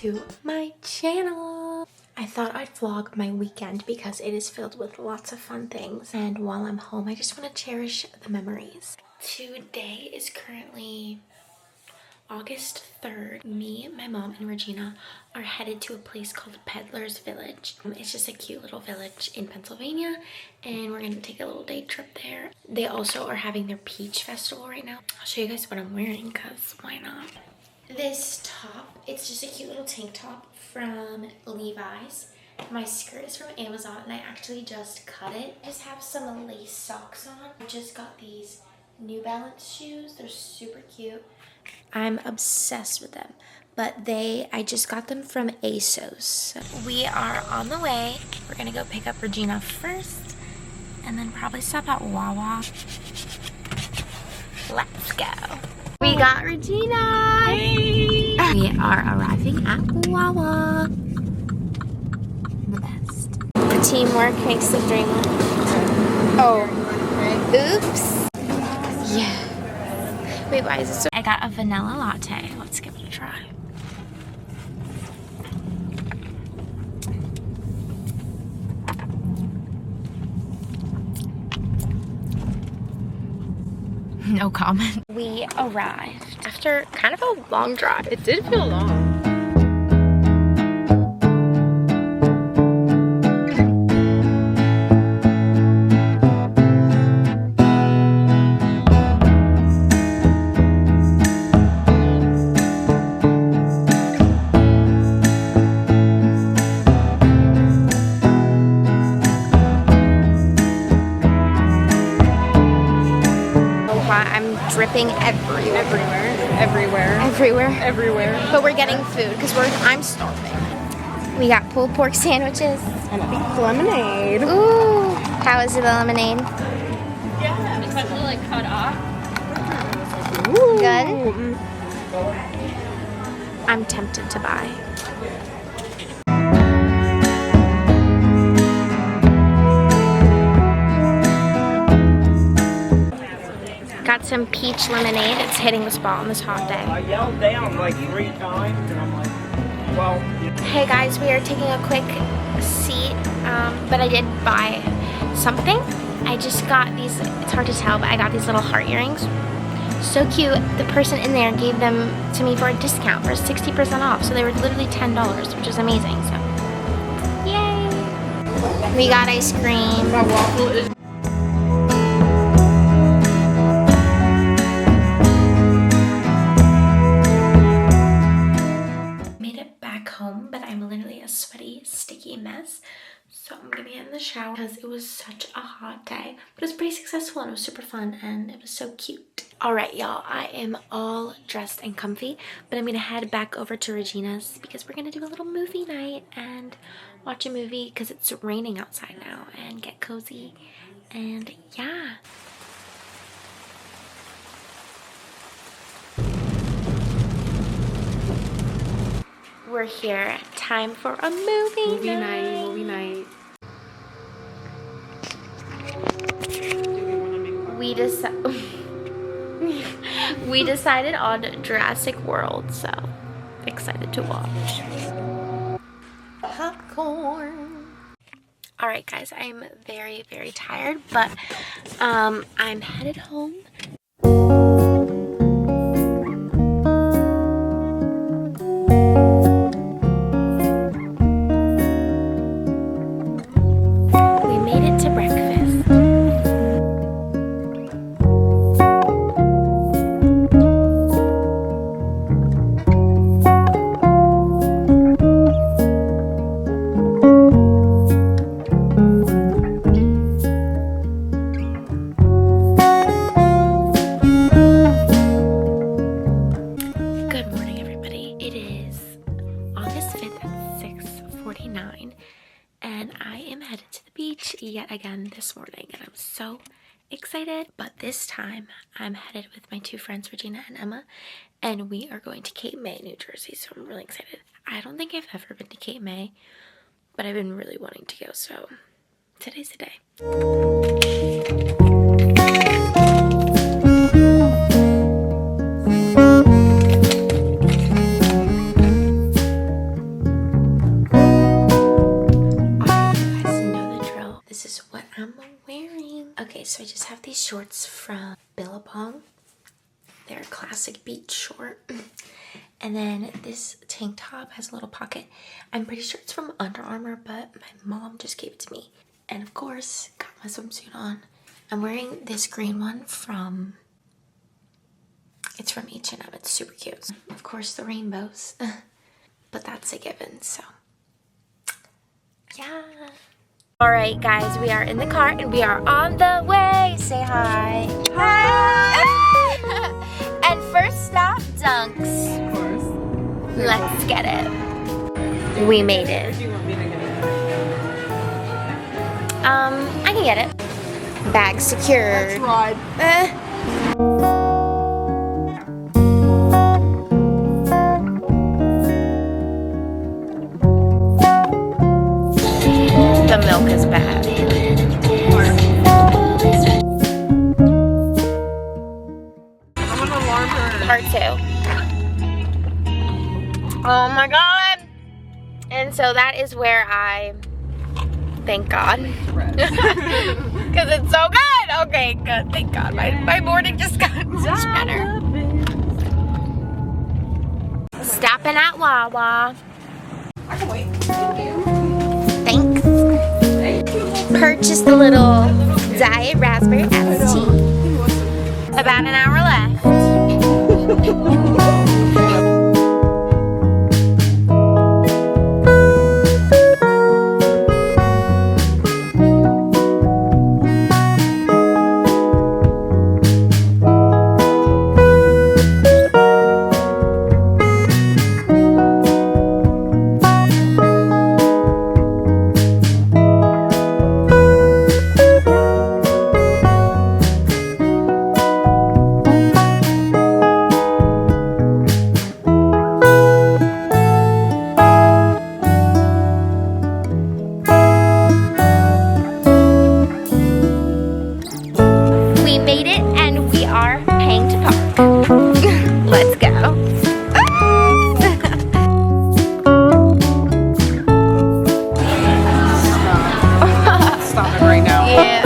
to my channel. I thought I'd vlog my weekend because it is filled with lots of fun things, and while I'm home I just want to cherish the memories. Today is currently August 3rd. Me, my mom, and Regina are headed to a place called Peddler's Village. It's just a cute little village in Pennsylvania, and we're gonna take a little day trip there. They also are having their peach festival right now. I'll show you guys what I'm wearing because why not? This top, it's just a cute little tank top from Levi's. My skirt is from Amazon and I actually just cut it. I just have some lace socks on. I just got these New Balance shoes. They're super cute. I'm obsessed with them, but I just got them from ASOS. So we are on the way. We're gonna go pick up Regina first and then probably stop at Wawa. Let's go. We got Regina. Hey. We are arriving at Wawa. The best. Teamwork makes the dream work. Oh, oops. Yeah. Wait, why is it so? I got a vanilla latte. Let's give it a try. No comment. We arrived after kind of a long drive. It did feel long. Dripping everywhere. Everywhere. But we're getting food because I'm starving. We got pulled pork sandwiches And a pink lemonade. Ooh, how is the lemonade? Yeah. It's actually like cut off. Good. I'm tempted to buy. Got some peach lemonade. It's hitting the spot on this hot day. I yelled down like 3 times and I'm like, well. Hey guys, we are taking a quick seat, but I did buy something. I just got these, it's hard to tell, but I got these little heart earrings. So cute. The person in there gave them to me for a discount for 60% off. So they were literally $10, which is amazing. So, yay. We got ice cream. My waffle is home, but I'm literally a sweaty, sticky mess. So I'm gonna get in the shower because it was such a hot day, but it was pretty successful and it was super fun and it was so cute. All right, y'all, I am all dressed and comfy, but I'm gonna head back over to Regina's because we're gonna do a little movie night and watch a movie because it's raining outside now and get cozy and yeah. We're here. Time for a movie night. We decided on Jurassic World, so excited to watch. Popcorn. All right, guys, I'm very, very tired, but I'm headed home. And I am headed to the beach yet again this morning and I'm so excited. But this time I'm headed with my 2 friends, Regina and Emma, and we are going to Cape May, New Jersey, so I'm really excited. I don't think I've ever been to Cape May, but I've been really wanting to go, so today's the day. Okay, so I just have these shorts from Billabong. They're a classic beach short. And then this tank top has a little pocket. I'm pretty sure it's from Under Armour, but my mom just gave it to me. And of course, got my swimsuit on. I'm wearing this green one from, it's from H&M. It's super cute. Of course, the rainbows, but that's a given, so yeah. All right, guys, we are in the car and we are on the way. Say hi. Hi. And first stop, Dunks. Of course. Let's get it. We made it. Do you want me to get it? I can get it. Bag secured. Rod. The milk is bad. I'm gonna alarm her. Part 2. Oh my god. And so that is where I thank God. Because it's so good. Okay, good. Thank God. My morning just got much better. Stopping at Wawa. I can wait. Thank you. Thanks. Purchased a little diet raspberry iced tea. About an hour left. Let's go. Stop it right now. Yeah.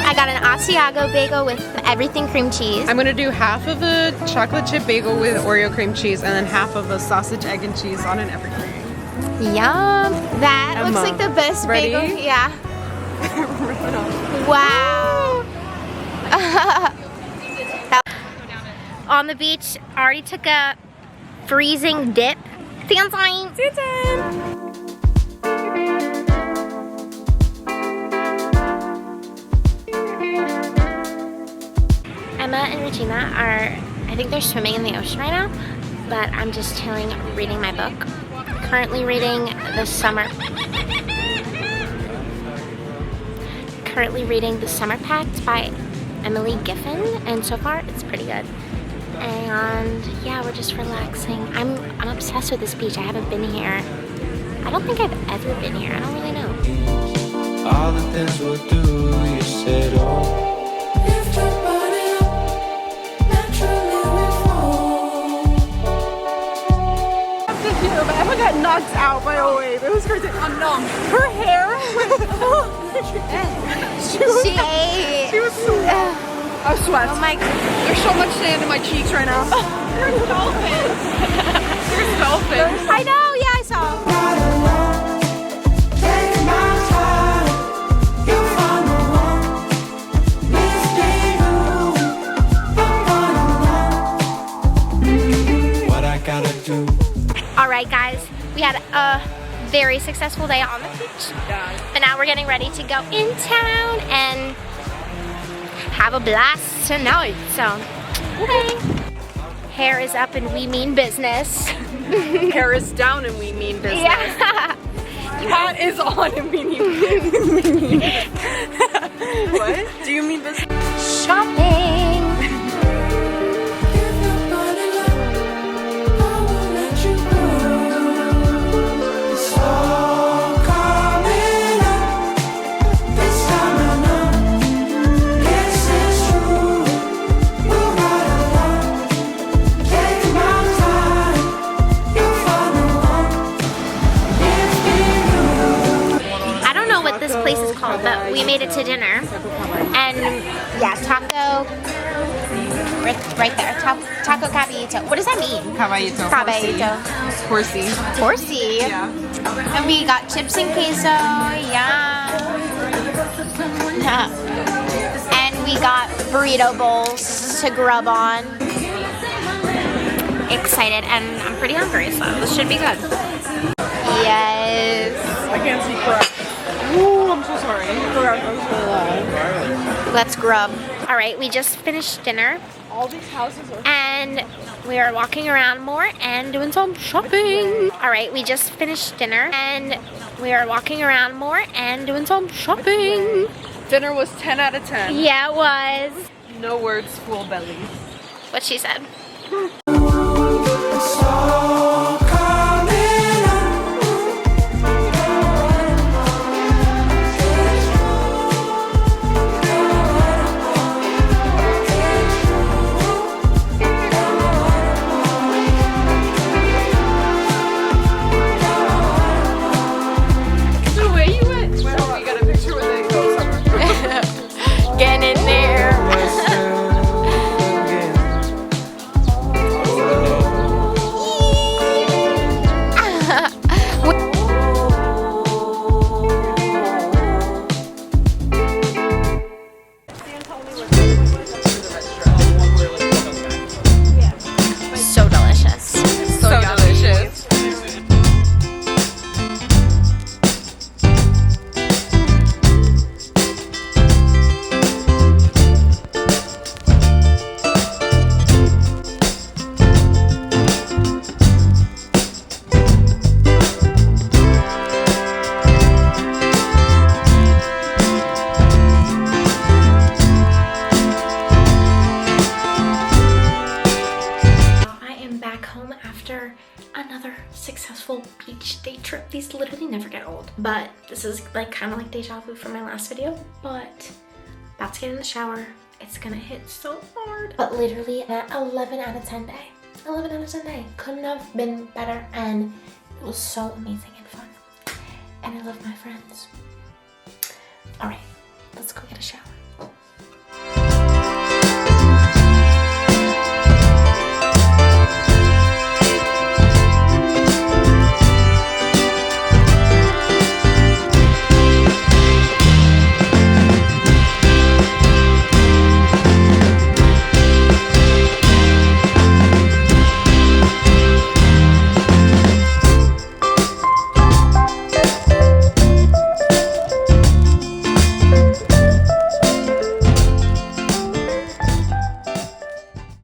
I got an Asiago bagel with everything cream cheese. I'm gonna do half of a chocolate chip bagel with Oreo cream cheese and then half of a sausage, egg, and cheese on an everything. Yum. That Emma, looks like the best ready? bagel. Yeah. Wow. On the beach, already took a freezing dip. Fancy. Emma and Regina are, I think they're swimming in the ocean right now, but I'm just chilling, reading my book. Currently reading The Summer Pact by Emily Giffen, and so far it's pretty good. And yeah, we're just relaxing. I'm obsessed with this beach. I haven't been here. I don't think I've ever been here. I don't really know. All the things we'll do, you said, oh. Lift your body up, naturally we fall. But Emma got knocked out by a wave. It was crazy. I'm numb. Her hair she was so I sweat. Oh my god. There's so much sand in my cheeks right now. There's dolphins. There's dolphins. I know, yeah, I saw. Take my time, you'll find the one. Misty, what I gotta do. Alright guys, we had a very successful day on the beach. Yeah. And now we're getting ready to go in town and have a blast tonight. So, okay. Hair is up and we mean business. Hair is down and we mean business. Yeah. Hat is on and we mean What? Do you mean business? Shopping. Give your body love, I won't let you go. It's all coming up, this time I know. This is true, we'll ride along. Take my time, you'll find we made it to dinner. And yeah, taco, right there, taco caballito. What does that mean? Caballito. Caballito. Horsey. Horsey. Yeah. And we got chips and queso, yeah. And we got burrito bowls to grub on. Excited, and I'm pretty hungry, so this should be good. Yes. I can't see correct. Ooh, I'm so sorry. Let's grub. All right, we just finished dinner. All these houses are... And we are walking around more and doing some shopping. All right, we just finished dinner and we are walking around more and doing some shopping. Dinner was 10 out of 10. Yeah, it was. No words, full bellies. What she said. It's all coming up. The way you went. Well, we got a picture with it. Go somewhere. Getting in there. So delicious. So delicious. I am back home after another successful beach day trip. These literally never get old, but this is like kind of like deja vu from my last video. But about to get in the shower. It's gonna hit so hard. But literally an 11 out of 10 day. 11 out of 10 day. Couldn't have been better, and it was so amazing and fun. And I love my friends. All right, let's go get a shower.